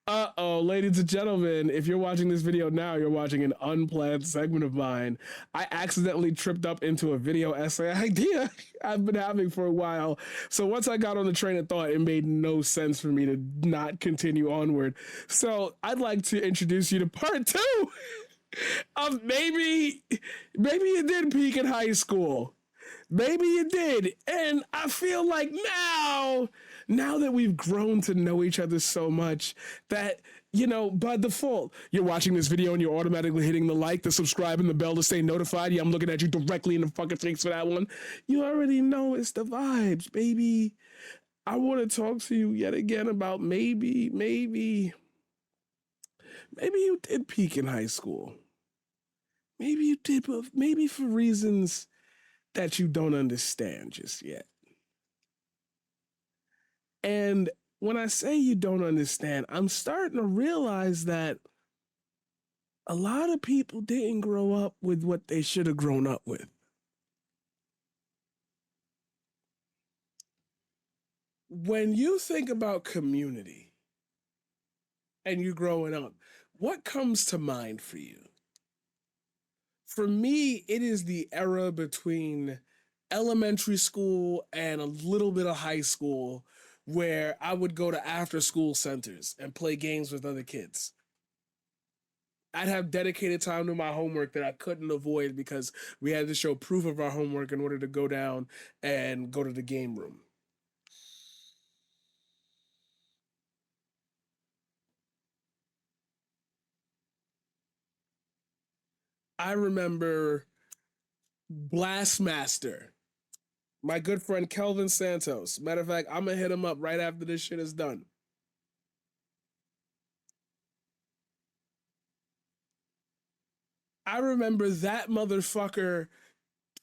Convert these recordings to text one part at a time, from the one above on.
Uh-oh, ladies and gentlemen, if you're watching this video now, you're watching an unplanned segment of mine. I accidentally tripped up into a video essay idea I've been having for a while. So once I got on the train of thought, it made no sense for me to not continue onward. So I'd like to introduce you to part two of maybe you did peak in high school. Maybe you did. And I feel like now that we've grown to know each other so much that, by default, you're watching this video and you're automatically hitting the like, the subscribe, and the bell to stay notified. Yeah, I'm looking at you directly in the fucking face for that one. You already know it's the vibes, baby. I want to talk to you yet again about maybe you did peak in high school. Maybe you did, but maybe for reasons that you don't understand just yet. And when I say you don't understand, I'm starting to realize that a lot of people didn't grow up with what they should have grown up with. When you think about community and you growing up, what comes to mind for you? For me, it is the era between elementary school and a little bit of high school where I would go to after school centers and play games with other kids. I'd have dedicated time to my homework that I couldn't avoid because we had to show proof of our homework in order to go down and go to the game room. I remember Blastmaster, my good friend Kelvin Santos. Matter of fact, I'm gonna hit him up right after this shit is done. I remember that motherfucker,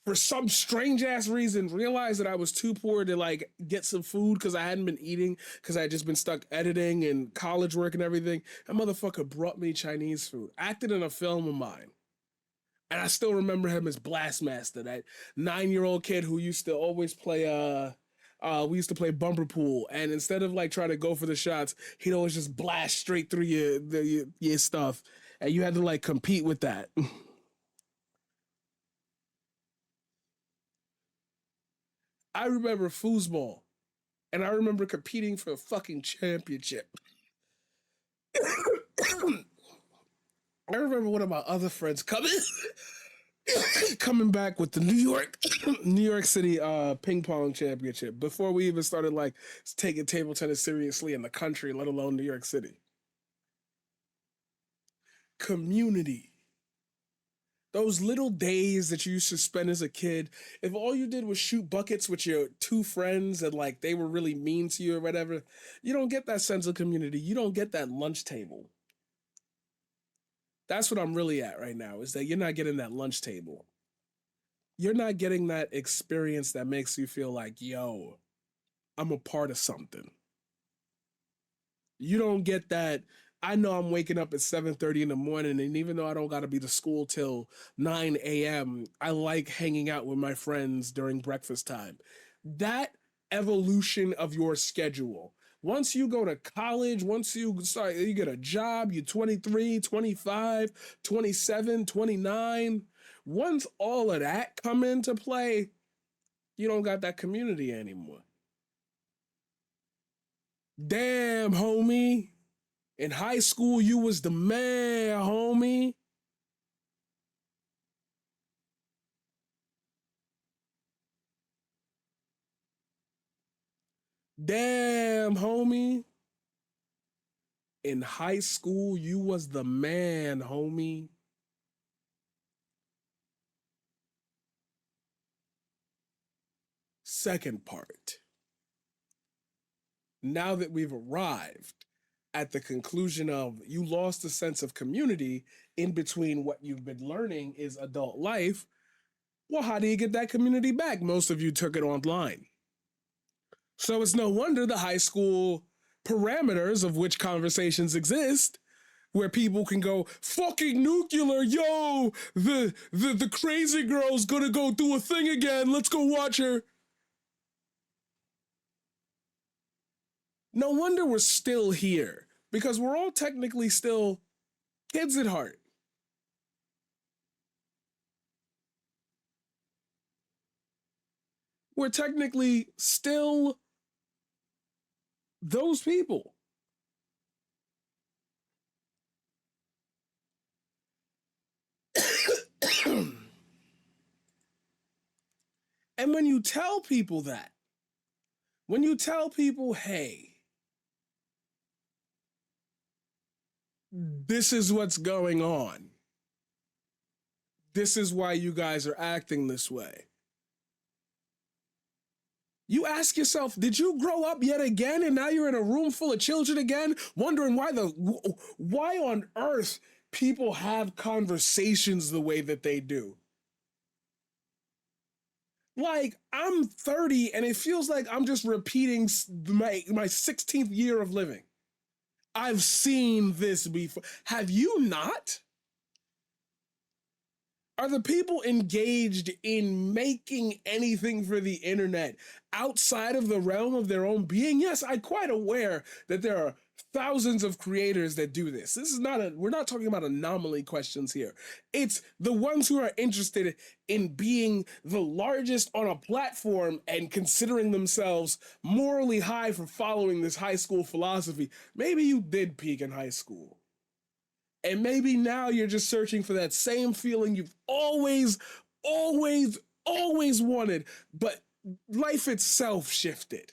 for some strange ass reason, realized that I was too poor to like get some food because I hadn't been eating because I had just been stuck editing and college work and everything. That motherfucker brought me Chinese food, acted in a film of mine. And I still remember him as Blastmaster, that 9-year-old kid who used to always play we used to play bumper pool, and instead of like trying to go for the shots, he'd always just blast straight through your stuff, and you had to like compete with that. I remember foosball, and I remember competing for a fucking championship. I remember one of my other friends coming back with the New York City ping pong championship before we even started like taking table tennis seriously in the country, let alone New York City. Community. Those little days that you used to spend as a kid, if all you did was shoot buckets with your two friends and like they were really mean to you or whatever, you don't get that sense of community. You don't get that lunch table. That's what I'm really at right now, is that you're not getting that lunch table. You're not getting that experience that makes you feel like, yo, I'm a part of something. You don't get that. I know I'm waking up at 7:30 in the morning, and even though I don't got to be to school till 9 a.m., I like hanging out with my friends during breakfast time. That evolution of your schedule. Once you go to college, once you get a job, you're 23, 25, 27, 29. Once all of that come into play, you don't got that community anymore. Damn, homie. In high school, you was the man, homie. Damn, homie. In high school, you was the man, homie. Second part. Now that we've arrived at the conclusion of you lost a sense of community in between what you've been learning is adult life, well, how do you get that community back? Most of you took it online. So it's no wonder the high school parameters of which conversations exist, where people can go fucking nuclear, yo, the crazy girl's gonna go do a thing again, let's go watch her. No wonder we're still here because we're all technically still kids at heart. We're technically still those people. And when you tell people that, when you tell people, hey, this is what's going on, this is why you guys are acting this way, you ask yourself, did you grow up yet again and now you're in a room full of children again, wondering why on earth people have conversations the way that they do? Like, I'm 30 and it feels like I'm just repeating my 16th year of living. I've seen this before. Have you not? Are the people engaged in making anything for the internet outside of the realm of their own being? Yes, I'm quite aware that there are thousands of creators that do this. This is we're not talking about anomaly questions here. It's the ones who are interested in being the largest on a platform and considering themselves morally high for following this high school philosophy. Maybe you did peak in high school. And maybe now you're just searching for that same feeling you've always, always, always wanted, but life itself shifted.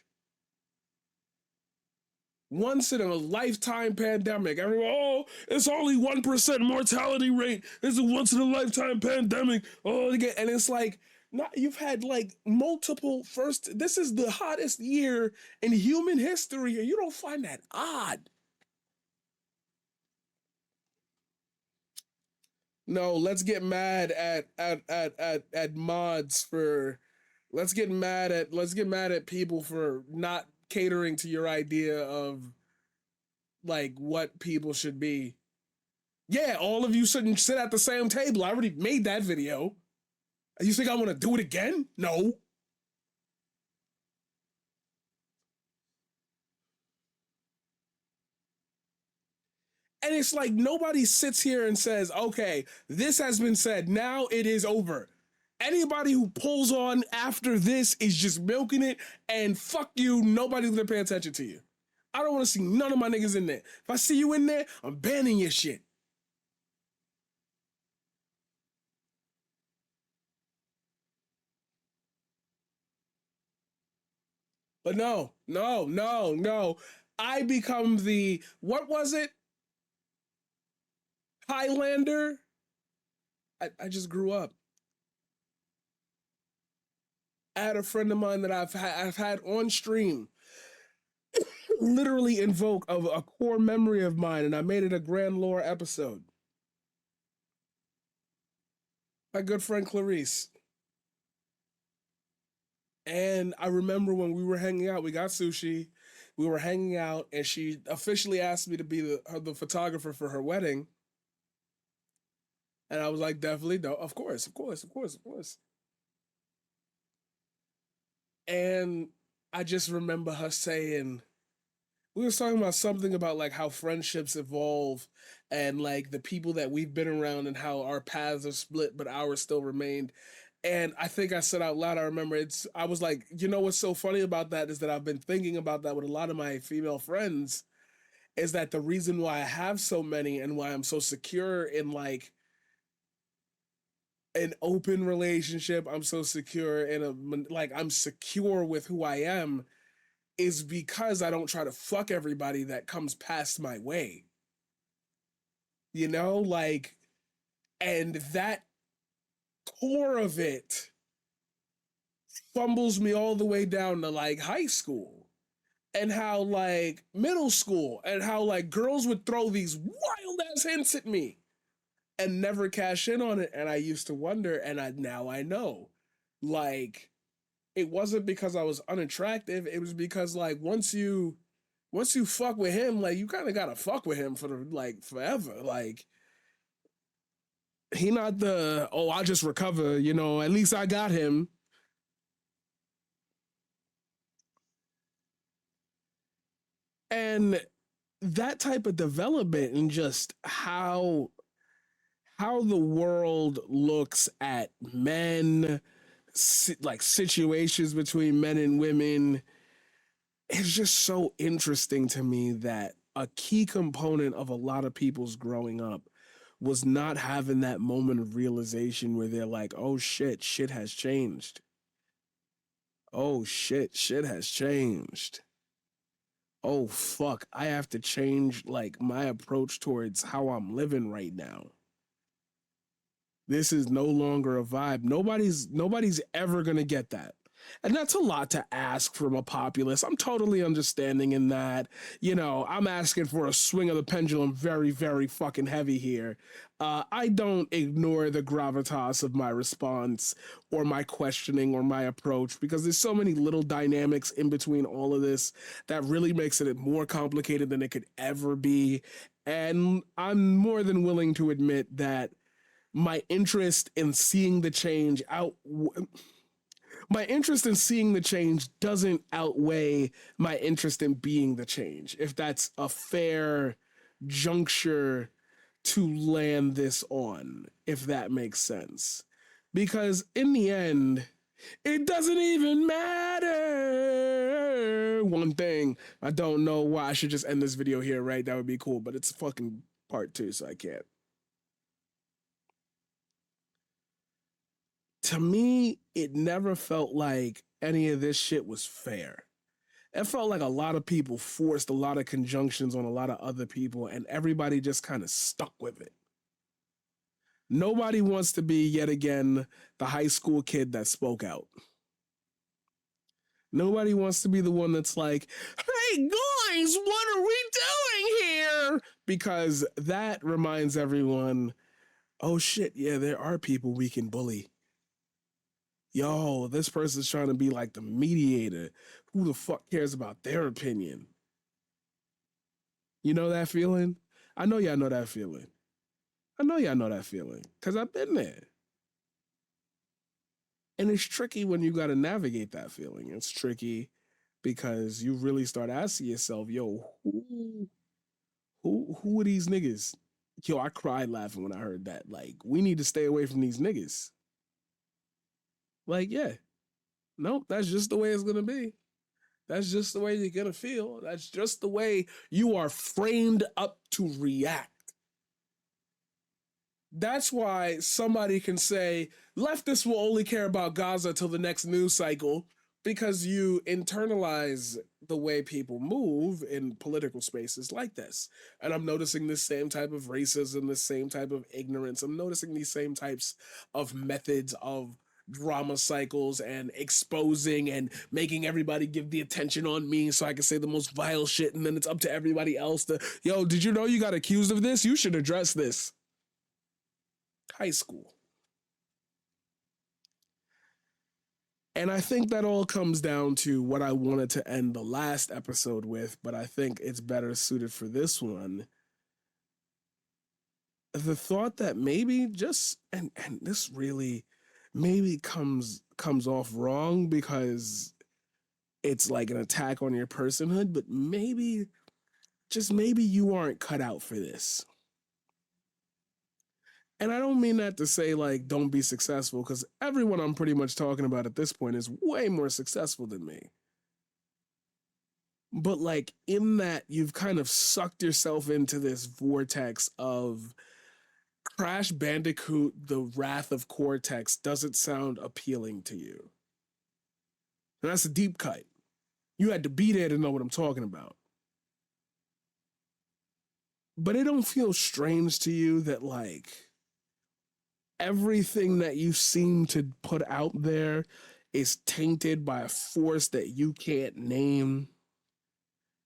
Once in a lifetime pandemic, everyone, oh, it's only 1% mortality rate. It's a once in a lifetime pandemic. Oh, and it's like, not, you've had like multiple first, this is the hottest year in human history, and you don't find that odd. No, let's get mad at mods for let's get mad at people for not catering to your idea of like what people should be. Yeah, all of you shouldn't sit at the same table. I already made that video. You think I want to do it again? No. And it's like nobody sits here and says, okay, this has been said. Now it is over. Anybody who pulls on after this is just milking it, and fuck you, nobody's gonna pay attention to you. I don't want to see none of my niggas in there. If I see you in there, I'm banning your shit. But no, no, no, no. I become the, what was it? Highlander? I just grew up. I had a friend of mine that I've had on stream literally invoke of a core memory of mine, and I made it a grand lore episode. My good friend Clarice. And I remember when we were hanging out, we got sushi, we were hanging out, and she officially asked me to be the photographer for her wedding. And I was like, definitely, no, of course, of course, of course, of course. And I just remember her saying, we were talking about something about like how friendships evolve and like the people that we've been around and how our paths are split, but ours still remained. And I think I said out loud, I remember I was like, you know what's so funny about that is that I've been thinking about that with a lot of my female friends, is that the reason why I have so many and why I'm so secure in like an open relationship, I'm so secure in like I'm secure with who I am, is because I don't try to fuck everybody that comes past my way. You know, like, and that core of it fumbles me all the way down to like high school and how like middle school and how like girls would throw these wild ass hints at me and never cash in on it. And I used to wonder, and now I know, like, it wasn't because I was unattractive. It was because like once you fuck with him, like you kind of gotta fuck with him for the like forever. Like he not the, oh, I'll just recover, you know, at least I got him. And that type of development and just how the world looks at men, like situations between men and women, is just so interesting to me that a key component of a lot of people's growing up was not having that moment of realization where they're like, oh shit, shit has changed. Oh shit, shit has changed. Oh fuck, I have to change like my approach towards how I'm living right now. This is no longer a vibe. Nobody's ever gonna get that. And that's a lot to ask from a populace. I'm totally understanding in that, I'm asking for a swing of the pendulum very, very fucking heavy here. I don't ignore the gravitas of my response or my questioning or my approach because there's so many little dynamics in between all of this that really makes it more complicated than it could ever be. And I'm more than willing to admit that my interest in seeing the change out my interest in seeing the change doesn't outweigh my interest in being the change, if that's a fair juncture to land this on, if that makes sense. Because in the end, it doesn't even matter. One thing, I don't know why I should just end this video here, right? That would be cool, but it's fucking part 2, so I can't. To me, it never felt like any of this shit was fair. It felt like a lot of people forced a lot of conjunctions on a lot of other people, and everybody just kind of stuck with it. Nobody wants to be, yet again, the high school kid that spoke out. Nobody wants to be the one that's like, hey guys, what are we doing here? Because that reminds everyone, oh shit, yeah, there are people we can bully. Yo, this person's trying to be like the mediator. Who the fuck cares about their opinion? You know that feeling? I know y'all know that feeling. I know y'all know that feeling because I've been there. And it's tricky when you got to navigate that feeling. It's tricky because you really start asking yourself, yo, who are these niggas? Yo, I cried laughing when I heard that. Like, we need to stay away from these niggas. Like, yeah, nope, that's just the way it's gonna be. That's just the way you're gonna feel. That's just the way you are framed up to react. That's why somebody can say leftists will only care about Gaza till the next news cycle because you internalize the way people move in political spaces like this. And I'm noticing this same type of racism, this same type of ignorance. I'm noticing these same types of methods of drama cycles and exposing and making everybody give the attention on me so I can say the most vile shit, and then it's up to everybody else to, yo, did you know you got accused of this? You should address this. High school. And I think that all comes down to what I wanted to end the last episode with, but I think it's better suited for this one. The thought that maybe just and this really maybe comes off wrong because it's like an attack on your personhood, but maybe just maybe you aren't cut out for this. And I don't mean that to say like don't be successful, because everyone I'm pretty much talking about at this point is way more successful than me. But like in that you've kind of sucked yourself into this vortex of Crash Bandicoot, the Wrath of Cortex doesn't sound appealing to you. And that's a deep cut. You had to be there to know what I'm talking about. But it don't feel strange to you that like everything that you seem to put out there is tainted by a force that you can't name.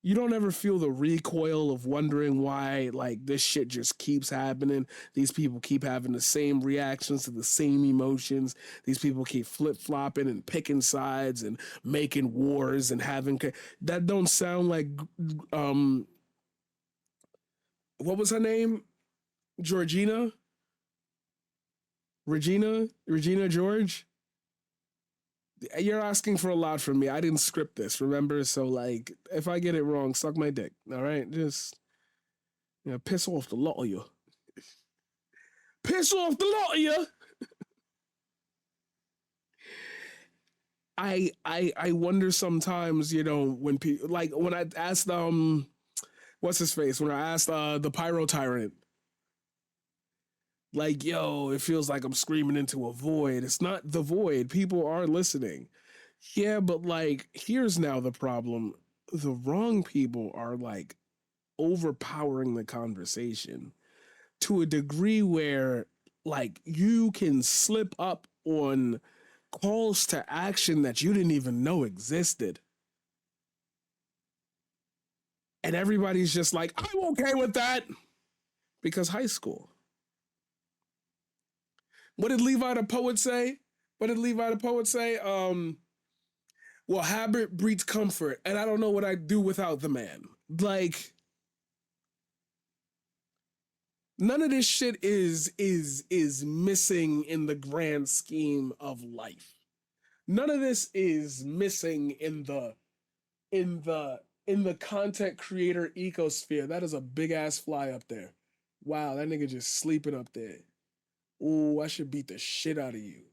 You don't ever feel the recoil of wondering why like this shit just keeps happening. These people keep having the same reactions to the same emotions. These people keep flip-flopping and picking sides and making wars and having that don't sound like what was her name? Georgina? Regina George? You're asking for a lot from me. I didn't script this, remember? So like if I get it wrong, suck my dick. All right? Just Yeah, piss off the lot of you. Piss off the lot of you. I wonder sometimes, you know, when people like when I asked what's his face when I asked the Pyro Tyrant, like, yo, it feels like I'm screaming into a void. It's not the void. People are listening. Yeah, but like, here's now the problem. The wrong people are like overpowering the conversation to a degree where like you can slip up on calls to action that you didn't even know existed. And everybody's just like, I'm okay with that because high school. What did Levi the poet say? What did Levi the poet say? Well, habit breeds comfort, and I don't know what I'd do without the man. Like, none of this shit is missing in the grand scheme of life. None of this is missing in the in the content creator ecosphere. That is a big ass fly up there. Wow, that nigga just sleeping up there. Ooh, I should beat the shit out of you.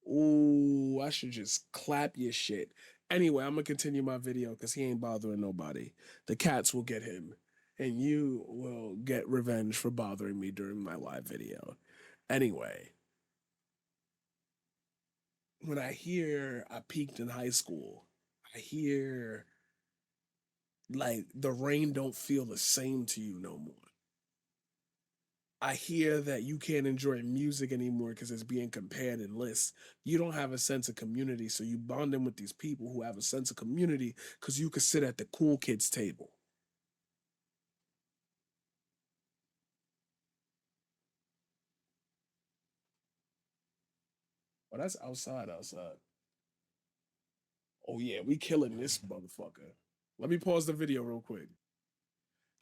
Ooh, I should just clap your shit. Anyway, I'm gonna continue my video because he ain't bothering nobody. The cats will get him, and you will get revenge for bothering me during my live video. Anyway, when I hear I peaked in high school, I hear like the rain don't feel the same to you no more. I hear that you can't enjoy music anymore because it's being compared in lists. You don't have a sense of community, so you bond in with these people who have a sense of community because you could sit at the cool kids table. Oh, that's outside, outside. Oh yeah, we killing this motherfucker. Let me pause the video real quick.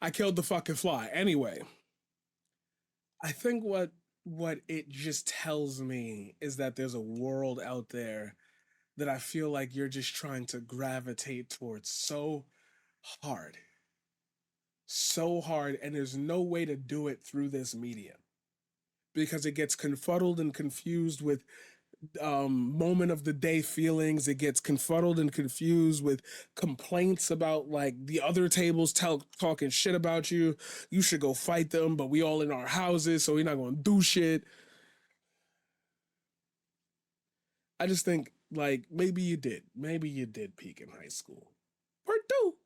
I killed the fucking fly. Anyway, I think what it just tells me is that there's a world out there that I feel like you're just trying to gravitate towards hard, so hard, and there's no way to do it through this medium because it gets confuddled and confused with moment of the day feelings. It gets confuddled and confused with complaints about like the other tables talking shit about you. You should go fight them, but we all in our houses, so we're not gonna do shit. I just think like maybe you did peak in high school. Part two.